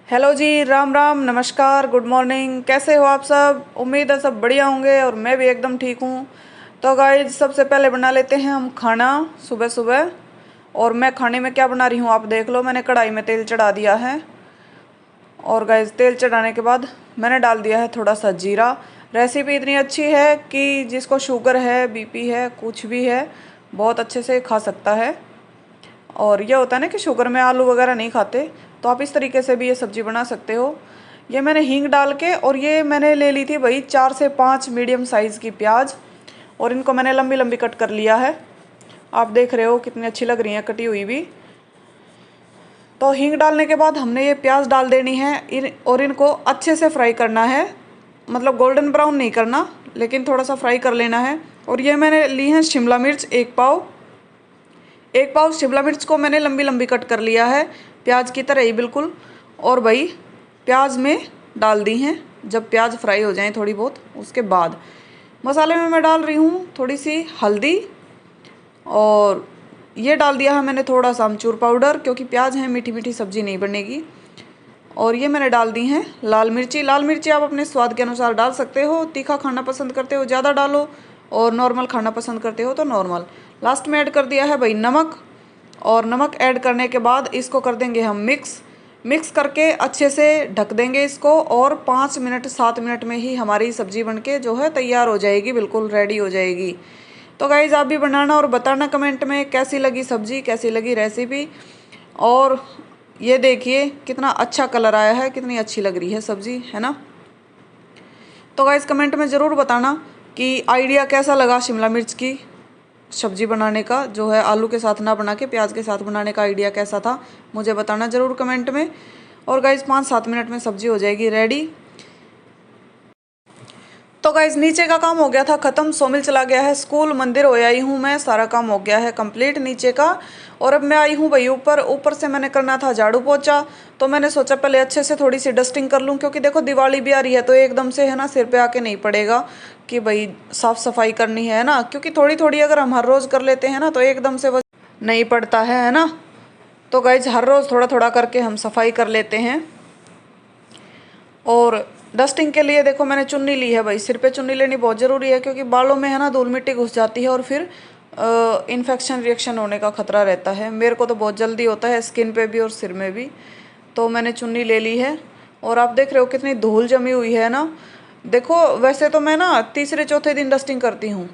Hello जी, राम राम, नमस्कार, good morning. कैसे हो आप सब? उम्मीद है सब बढ़िया होंगे और मैं भी एकदम ठीक हूँ। तो गाइज सबसे पहले बना लेते हैं हम खाना सुबह सुबह। और मैं खाने में क्या बना रही हूँ आप देख लो। मैंने कढ़ाई में तेल चढ़ा दिया है और गाइज तेल चढ़ाने के बाद मैंने डाल दिया है थोड़ा सा जीरा। रेसिपी इतनी अच्छी है कि जिसको शुगर है, बीपी है, कुछ भी है, बहुत अच्छे से खा सकता है। और ये होता है ना कि शुगर में आलू वगैरह नहीं खाते, तो आप इस तरीके से भी ये सब्ज़ी बना सकते हो। ये मैंने हींग डाल के, और ये मैंने ले ली थी भाई 4 से 5 मीडियम साइज़ की प्याज, और इनको मैंने लंबी लंबी कट कर लिया है। आप देख रहे हो कितनी अच्छी लग रही है कटी हुई भी। तो हींग डालने के बाद हमने ये प्याज डाल देनी है और इनको अच्छे से फ्राई करना है। मतलब गोल्डन ब्राउन नहीं करना, लेकिन थोड़ा सा फ्राई कर लेना है। और ये मैंने ली है शिमला मिर्च 1 पाव शिमला मिर्च को मैंने लंबी लंबी कट कर लिया है, प्याज की तरह ही बिल्कुल। और भाई प्याज में डाल दी हैं। जब प्याज फ्राई हो जाए थोड़ी बहुत, उसके बाद मसाले में मैं डाल रही हूँ थोड़ी सी हल्दी, और ये डाल दिया है मैंने थोड़ा सा अमचूर पाउडर, क्योंकि प्याज है, मीठी मीठी सब्ज़ी नहीं बनेगी। और ये मैंने डाल दी हैं लाल मिर्ची आप अपने स्वाद के अनुसार डाल सकते हो। तीखा खाना पसंद करते हो ज़्यादा डालो, और नॉर्मल खाना पसंद करते हो तो नॉर्मल। लास्ट में ऐड कर दिया है भाई नमक। और नमक ऐड करने के बाद इसको कर देंगे हम मिक्स करके अच्छे से ढक देंगे इसको। और 5 मिनट 7 मिनट में ही हमारी सब्ज़ी बनके जो है तैयार हो जाएगी, बिल्कुल रेडी हो जाएगी। तो गाइज़ आप भी बनाना और बताना कमेंट में कैसी लगी सब्ज़ी, कैसी लगी रेसिपी। और ये देखिए कितना अच्छा कलर आया है, कितनी अच्छी लग रही है सब्ज़ी, है ना। तो गाइज़ कमेंट में ज़रूर बताना कि आइडिया कैसा लगा शिमला मिर्च की सब्ज़ी बनाने का, जो है आलू के साथ ना बना के प्याज के साथ बनाने का आइडिया कैसा था, मुझे बताना ज़रूर कमेंट में। और गाइज़ 5-7 मिनट में सब्ज़ी हो जाएगी रेडी। तो गाइज नीचे का काम हो गया था ख़त्म, सोमिल चला गया है स्कूल, मंदिर हो आई हूँ मैं, सारा काम हो गया है कंप्लीट नीचे का। और अब मैं आई हूँ भाई ऊपर से मैंने करना था झाड़ू पोछा। तो मैंने सोचा पहले अच्छे से थोड़ी सी डस्टिंग कर लूँ, क्योंकि देखो दिवाली भी आ रही है, तो एकदम से है ना सिर पे आके नहीं पड़ेगा कि भाई साफ़ सफाई करनी है ना। क्योंकि थोड़ी थोड़ी अगर हम हर रोज़ कर लेते हैं ना, तो एकदम से वो नहीं पड़ता है ना। तो गाइज हर रोज़ थोड़ा थोड़ा करके हम सफाई कर लेते हैं। और डस्टिंग के लिए देखो मैंने चुन्नी ली है भाई, सिर पे चुन्नी लेनी बहुत ज़रूरी है, क्योंकि बालों में है ना धूल मिट्टी घुस जाती है और फिर इन्फेक्शन रिएक्शन होने का खतरा रहता है। मेरे को तो बहुत जल्दी होता है स्किन पे भी और सिर में भी। तो मैंने चुन्नी ले ली है। और आप देख रहे हो कितनी धूल जमी हुई है ना। देखो वैसे तो मैं ना तीसरे चौथे दिन डस्टिंग करती हूँ,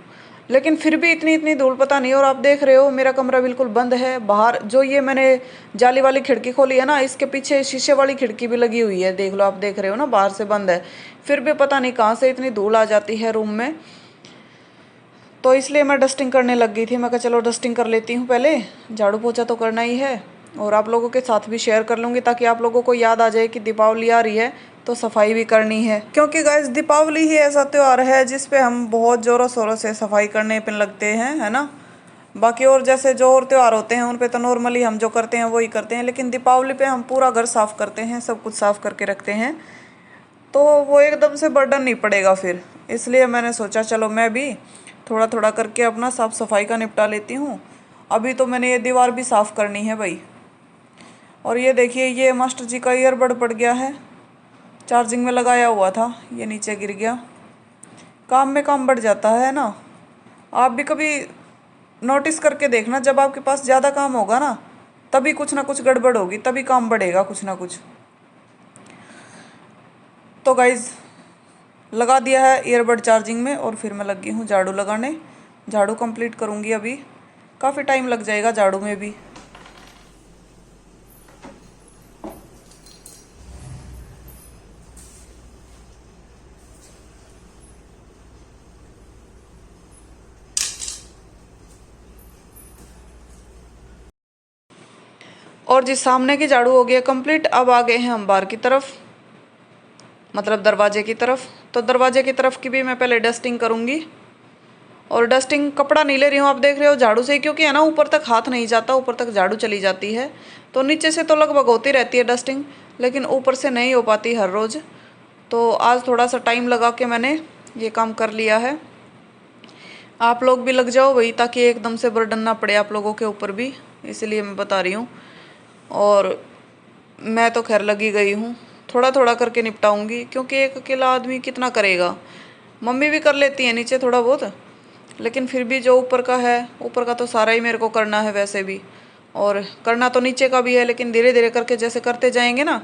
लेकिन फिर भी इतनी इतनी धूल पता नहीं। और आप देख रहे हो मेरा कमरा बिल्कुल बंद है। बाहर जो ये मैंने जाली वाली खिड़की खोली है ना, इसके पीछे शीशे वाली खिड़की भी लगी हुई है, देख लो, आप देख रहे हो ना, बाहर से बंद है, फिर भी पता नहीं कहाँ से इतनी धूल आ जाती है रूम में। तो इसलिए मैं डस्टिंग करने लग गई थी। मैं कहा चलो डस्टिंग कर लेती हूँ पहले, झाड़ू पोछा तो करना ही है। और आप लोगों के साथ भी शेयर कर लूँगी, ताकि आप लोगों को याद आ जाए कि दीपावली आ रही है तो सफाई भी करनी है। क्योंकि गाइस दीपावली ही ऐसा त्यौहार है जिस पे हम बहुत ज़ोरों शोरों से सफाई करने पे लगते हैं, है ना। बाकी और जैसे जो और त्यौहार होते हैं उन पे तो नॉर्मली हम जो करते हैं वही करते हैं, लेकिन दीपावली पे हम पूरा घर साफ़ करते हैं, सब कुछ साफ़ करके रखते हैं, तो वो एकदम से बर्डन नहीं पड़ेगा फिर। इसलिए मैंने सोचा चलो मैं भी थोड़ा थोड़ा करके अपना साफ़ सफाई का निपटा लेती हूँ। अभी तो मैंने ये दीवार भी साफ़ करनी है भाई। और ये देखिए ये मास्टर जी का ईयरबड पड़ गया है, चार्जिंग में लगाया हुआ था, ये नीचे गिर गया। काम में काम बढ़ जाता है ना। आप भी कभी नोटिस करके देखना, जब आपके पास ज़्यादा काम होगा ना, तभी कुछ ना कुछ गड़बड़ होगी, तभी काम बढ़ेगा कुछ ना कुछ। तो गाइज़ लगा दिया है ईयरबड चार्जिंग में, और फिर मैं लगी हूँ झाड़ू लगाने। झाड़ू कंप्लीट करूँगी अभी, काफ़ी टाइम लग जाएगा झाड़ू में भी। और जिस सामने की झाड़ू हो गया कंप्लीट, अब आ गए हैं हम बाहर की तरफ, मतलब दरवाजे की तरफ। तो दरवाजे की तरफ की भी मैं पहले डस्टिंग करूँगी। और डस्टिंग कपड़ा नहीं ले रही हूँ, आप देख रहे हो, झाड़ू से, क्योंकि है ना ऊपर तक हाथ नहीं जाता, ऊपर तक झाड़ू चली जाती है। तो नीचे से तो लगभग होती रहती है डस्टिंग, लेकिन ऊपर से नहीं हो पाती हर रोज़। तो आज थोड़ा सा टाइम लगा के मैंने ये काम कर लिया है। आप लोग भी लग जाओ वही, ताकि एकदम से बर्डन ना पड़े आप लोगों के ऊपर भी, इसलिए मैं बता रही हूँ। और मैं तो खैर लगी गई हूँ, थोड़ा थोड़ा करके निपटाऊंगी, क्योंकि एक अकेला आदमी कितना करेगा। मम्मी भी कर लेती है नीचे थोड़ा बहुत, लेकिन फिर भी जो ऊपर का है, ऊपर का तो सारा ही मेरे को करना है वैसे भी, और करना तो नीचे का भी है, लेकिन धीरे धीरे करके जैसे करते जाएंगे ना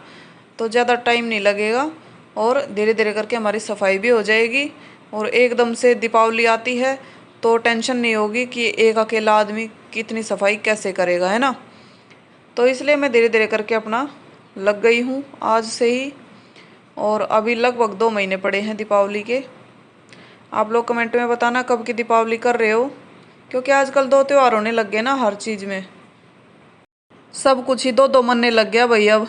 तो ज़्यादा टाइम नहीं लगेगा, और धीरे धीरे करके हमारी सफाई भी हो जाएगी। और एकदम से दीपावली आती है तो टेंशन नहीं होगी कि एक अकेला आदमी कितनी सफाई कैसे करेगा, है ना। तो इसलिए मैं धीरे धीरे करके अपना लग गई हूँ आज से ही, और अभी लगभग 2 महीने पड़े हैं दीपावली के। आप लोग कमेंट में बताना कब की दीपावली कर रहे हो, क्योंकि आजकल 2 त्योहार होने लग गए ना हर चीज़ में, सब कुछ ही 2 2 मनने लग गया भाई अब।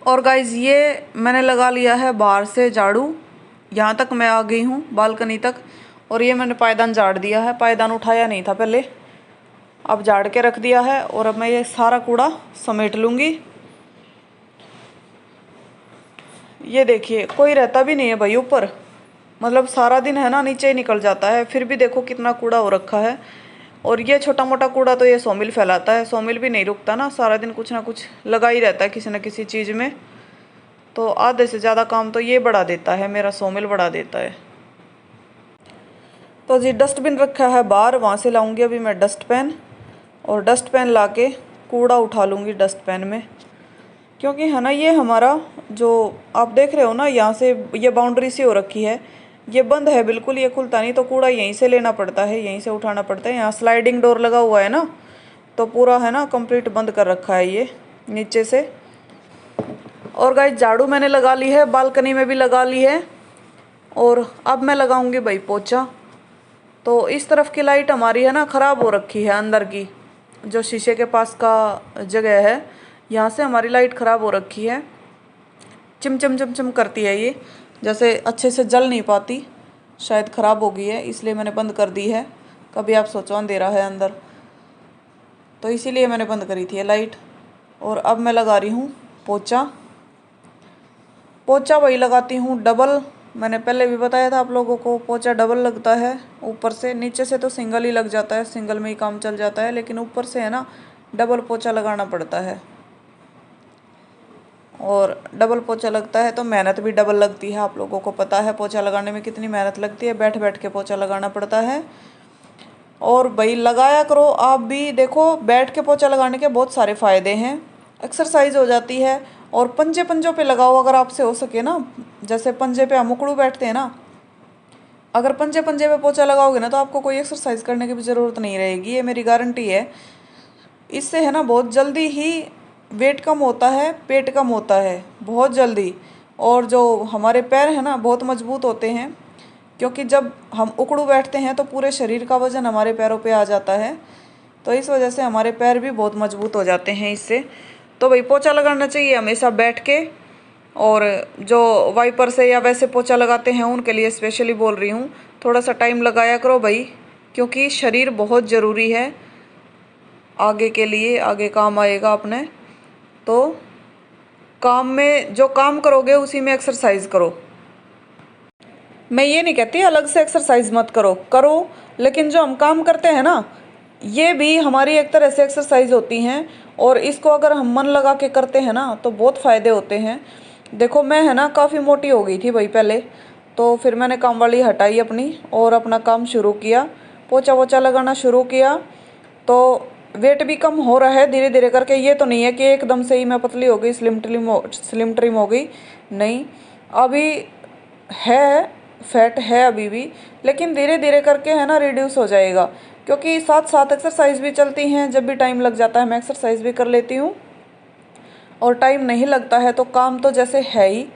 और गाइज ये मैंने लगा लिया है बाहर से झाड़ू, यहाँ तक मैं आ गई हूँ बालकनी तक, और ये मैंने पायदान झाड़ दिया है, पायदान उठाया नहीं था पहले, अब झाड़ के रख दिया है। और अब मैं ये सारा कूड़ा समेट लूँगी। ये देखिए कोई रहता भी नहीं है भाई ऊपर, मतलब सारा दिन है ना नीचे ही निकल जाता है, फिर भी देखो कितना कूड़ा हो रखा है। और ये छोटा मोटा कूड़ा तो ये सोमिल फैलाता है, सोमिल भी नहीं रुकता ना, सारा दिन कुछ ना कुछ लगा ही रहता है किसी न किसी चीज़ में। तो आधे से ज़्यादा काम तो ये बढ़ा देता है, मेरा सोमिल बढ़ा देता है। तो जी डस्टबिन रखा है बाहर, वहाँ से लाऊंगी अभी मैं डस्टपैन, और डस्टपैन ला के कूड़ा उठा लूँगी डस्टपैन में। क्योंकि है ना ये हमारा जो आप देख रहे हो ना, यहाँ से ये बाउंड्री सी हो रखी है, ये बंद है बिल्कुल, ये खुलता नहीं, तो कूड़ा यहीं से लेना पड़ता है, यहीं से उठाना पड़ता है। यहाँ स्लाइडिंग डोर लगा हुआ है ना, तो पूरा है ना कंप्लीट बंद कर रखा है ये नीचे से। और गाइस झाड़ू मैंने लगा ली है, बालकनी में भी लगा ली है, और अब मैं लगाऊंगी भाई पोछा। तो इस तरफ की लाइट हमारी है ना ख़राब हो रखी है, अंदर की जो शीशे के पास का जगह है, यहाँ से हमारी लाइट ख़राब हो रखी है, चिमचम चमचम करती है ये, जैसे अच्छे से जल नहीं पाती, शायद ख़राब हो गई है इसलिए मैंने बंद कर दी है। कभी आप सोचो अंधेरा है अंदर, तो इसीलिए मैंने बंद करी थी ये लाइट। और अब मैं लगा रही हूँ पोछा। पोछा वही लगाती हूँ डबल, मैंने पहले भी बताया था आप लोगों को, पोछा डबल लगता है ऊपर से, नीचे से तो सिंगल ही लग जाता है, सिंगल में ही काम चल जाता है, लेकिन ऊपर से है ना डबल पोछा लगाना पड़ता है। और डबल पोछा लगता है तो मेहनत भी डबल लगती है, आप लोगों को पता है पोछा लगाने में कितनी मेहनत लगती है, बैठ बैठ के पोछा लगाना पड़ता है। और भाई लगाया करो आप भी, देखो बैठ के पोछा लगाने के बहुत सारे फ़ायदे हैं। एक्सरसाइज हो जाती है। और पंजे पंजों पे लगाओ अगर आपसे हो सके ना, जैसे पंजे पे हम उकड़ू बैठते हैं ना, अगर पंजे पंजे पे पोछा लगाओगे ना तो आपको कोई एक्सरसाइज करने की भी ज़रूरत नहीं रहेगी, ये मेरी गारंटी है। इससे है ना बहुत जल्दी ही वेट कम होता है, पेट कम होता है बहुत जल्दी। और जो हमारे पैर हैं ना बहुत मजबूत होते हैं, क्योंकि जब हम उकड़ू बैठते हैं तो पूरे शरीर का वजन हमारे पैरों पे आ जाता है, तो इस वजह से हमारे पैर भी बहुत मजबूत हो जाते हैं इससे। तो भाई पोछा लगाना चाहिए हमेशा बैठ के। और जो वाइपर से या वैसे पोछा लगाते हैं उनके लिए स्पेशली बोल रही हूँ, थोड़ा सा टाइम लगाया करो भाई, क्योंकि शरीर बहुत ज़रूरी है आगे के लिए, आगे काम आएगा अपने। तो काम में जो काम करोगे उसी में एक्सरसाइज करो। मैं ये नहीं कहती अलग से एक्सरसाइज मत करो, करो, लेकिन जो हम काम करते हैं ना ये भी हमारी एक तरह से एक्सरसाइज होती हैं। और इसको अगर हम मन लगा के करते हैं ना तो बहुत फ़ायदे होते हैं। देखो मैं है ना काफ़ी मोटी हो गई थी भाई पहले, तो फिर मैंने काम वाली हटाई अपनी और अपना काम शुरू किया, पोछा वोछा लगाना शुरू किया, तो वेट भी कम हो रहा है धीरे धीरे करके। ये तो नहीं है कि एकदम से ही मैं पतली हो गई, स्लिम ट्रिम हो गई, नहीं, अभी है, फैट है अभी भी, लेकिन धीरे धीरे करके है ना रिड्यूस हो जाएगा, क्योंकि साथ साथ एक्सरसाइज भी चलती हैं। जब भी टाइम लग जाता है मैं एक्सरसाइज भी कर लेती हूँ, और टाइम नहीं लगता है तो काम तो जैसे है ही,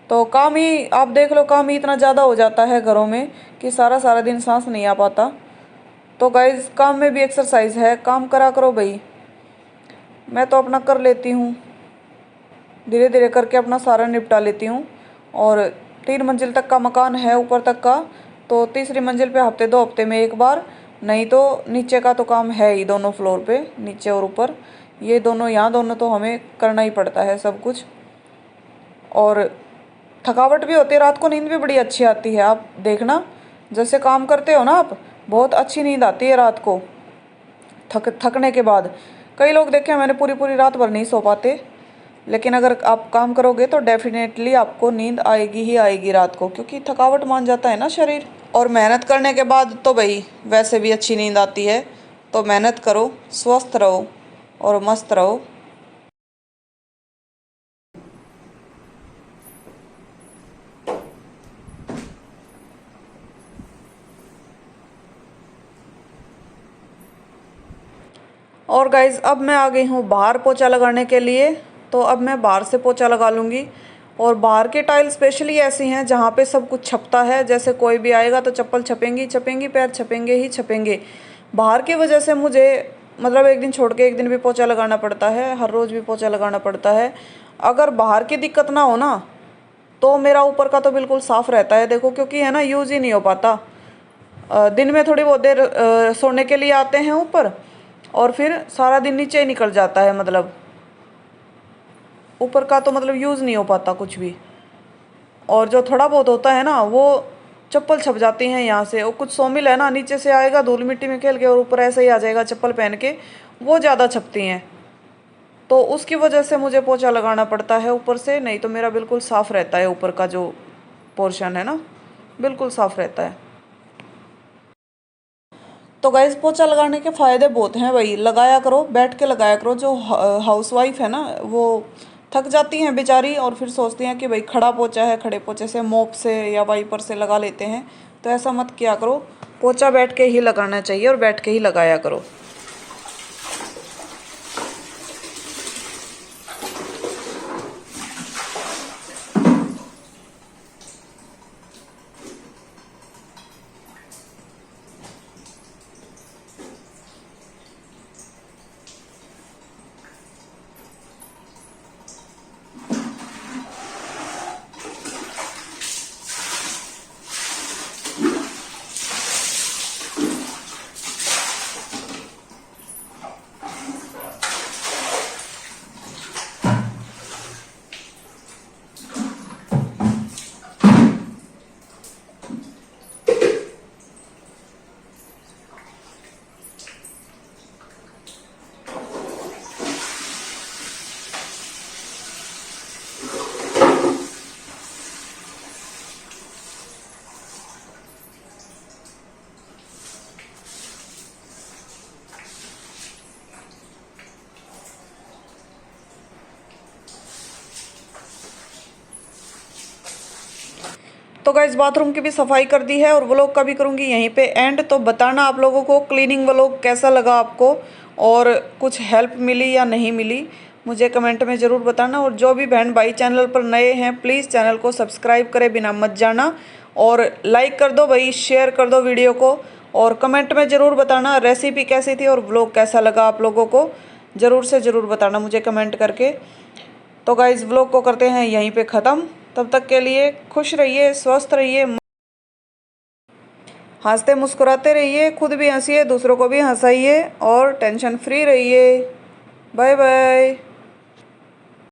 तो काम ही आप देख लो, काम ही इतना ज़्यादा हो जाता है घरों में कि सारा सारा दिन सांस नहीं आ पाता। तो गाइज काम में भी एक्सरसाइज है, काम करा करो भाई। मैं तो अपना कर लेती हूँ, धीरे धीरे करके अपना सारा निपटा लेती हूँ। और 3 मंजिल तक का मकान है ऊपर तक का, तो तीसरी मंजिल पे हफ्ते 2 हफ्ते में एक बार, नहीं तो नीचे का तो काम है ही, दोनों फ्लोर पे, नीचे और ऊपर, ये दोनों, यहाँ दोनों तो हमें करना ही पड़ता है सब कुछ। और थकावट भी होती है, रात को नींद भी बड़ी अच्छी आती है। आप देखना जैसे काम करते हो ना आप, बहुत अच्छी नींद आती है रात को थकने के बाद। कई लोग देखे मैंने पूरी पूरी रात भर नहीं सो पाते, लेकिन अगर आप काम करोगे तो डेफिनेटली आपको नींद आएगी ही आएगी रात को, क्योंकि थकावट मान जाता है ना शरीर। और मेहनत करने के बाद तो भाई वैसे भी अच्छी नींद आती है। तो मेहनत करो, स्वस्थ रहो और मस्त रहो। और गाइज अब मैं आ गई हूँ बाहर पोछा लगाने के लिए, तो अब मैं बाहर से पोछा लगा लूँगी। और बाहर की टाइल स्पेशली ऐसी हैं जहाँ पे सब कुछ छपता है, जैसे कोई भी आएगा तो चप्पल छपेंगी छपेंगी, पैर छपेंगे ही छपेंगे। बाहर की वजह से मुझे मतलब एक दिन छोड़ के एक दिन भी पोछा लगाना पड़ता है, हर रोज़ भी पोछा लगाना पड़ता है। अगर बाहर की दिक्कत ना हो ना तो मेरा ऊपर का तो बिल्कुल साफ़ रहता है, देखो, क्योंकि है ना यूज़ ही नहीं हो पाता। दिन में थोड़ी बहुत देर सोने के लिए आते हैं ऊपर, और फिर सारा दिन नीचे ही निकल जाता है, मतलब ऊपर का तो मतलब यूज़ नहीं हो पाता कुछ भी। और जो थोड़ा बहुत होता है ना वो चप्पल छप जाती हैं यहाँ से, और कुछ सोमिल है ना नीचे से आएगा धूल मिट्टी में खेल के और ऊपर ऐसे ही आ जाएगा चप्पल पहन के, वो ज़्यादा छपती हैं। तो उसकी वजह से मुझे पोछा लगाना पड़ता है ऊपर से, नहीं तो मेरा बिल्कुल साफ़ रहता है, ऊपर का जो पोर्शन है ना बिल्कुल साफ़ रहता है। तो गाइस पोछा लगाने के फ़ायदे बहुत हैं भाई, लगाया करो, बैठ के लगाया करो। जो हाउसवाइफ है ना वो थक जाती हैं बेचारी, और फिर सोचती हैं कि भाई खड़ा पोछा है, खड़े पोछे से मोप से या वाइपर से लगा लेते हैं, तो ऐसा मत किया करो। पोछा बैठ के ही लगाना चाहिए और बैठ के ही लगाया करो। तो गाइस बाथरूम की भी सफाई कर दी है और व्लॉग का भी करूँगी यहीं पे एंड। तो बताना आप लोगों को क्लीनिंग व्लॉग कैसा लगा आपको और कुछ हेल्प मिली या नहीं मिली, मुझे कमेंट में ज़रूर बताना। और जो भी बहन भाई चैनल पर नए हैं प्लीज़ चैनल को सब्सक्राइब करे बिना मत जाना और लाइक कर दो भाई, शेयर कर दो वीडियो को और कमेंट में ज़रूर बताना रेसिपी कैसी थी और व्लॉग कैसा लगा आप लोगों को, ज़रूर से ज़रूर बताना मुझे कमेंट करके। तो गाइस व्लॉग को करते हैं यहीं पे ख़त्म। तब तक के लिए खुश रहिए, स्वस्थ रहिए, हंसते मुस्कुराते रहिए, खुद भी हंसिए, दूसरों को भी हंसाइए और टेंशन फ्री रहिए। Bye bye.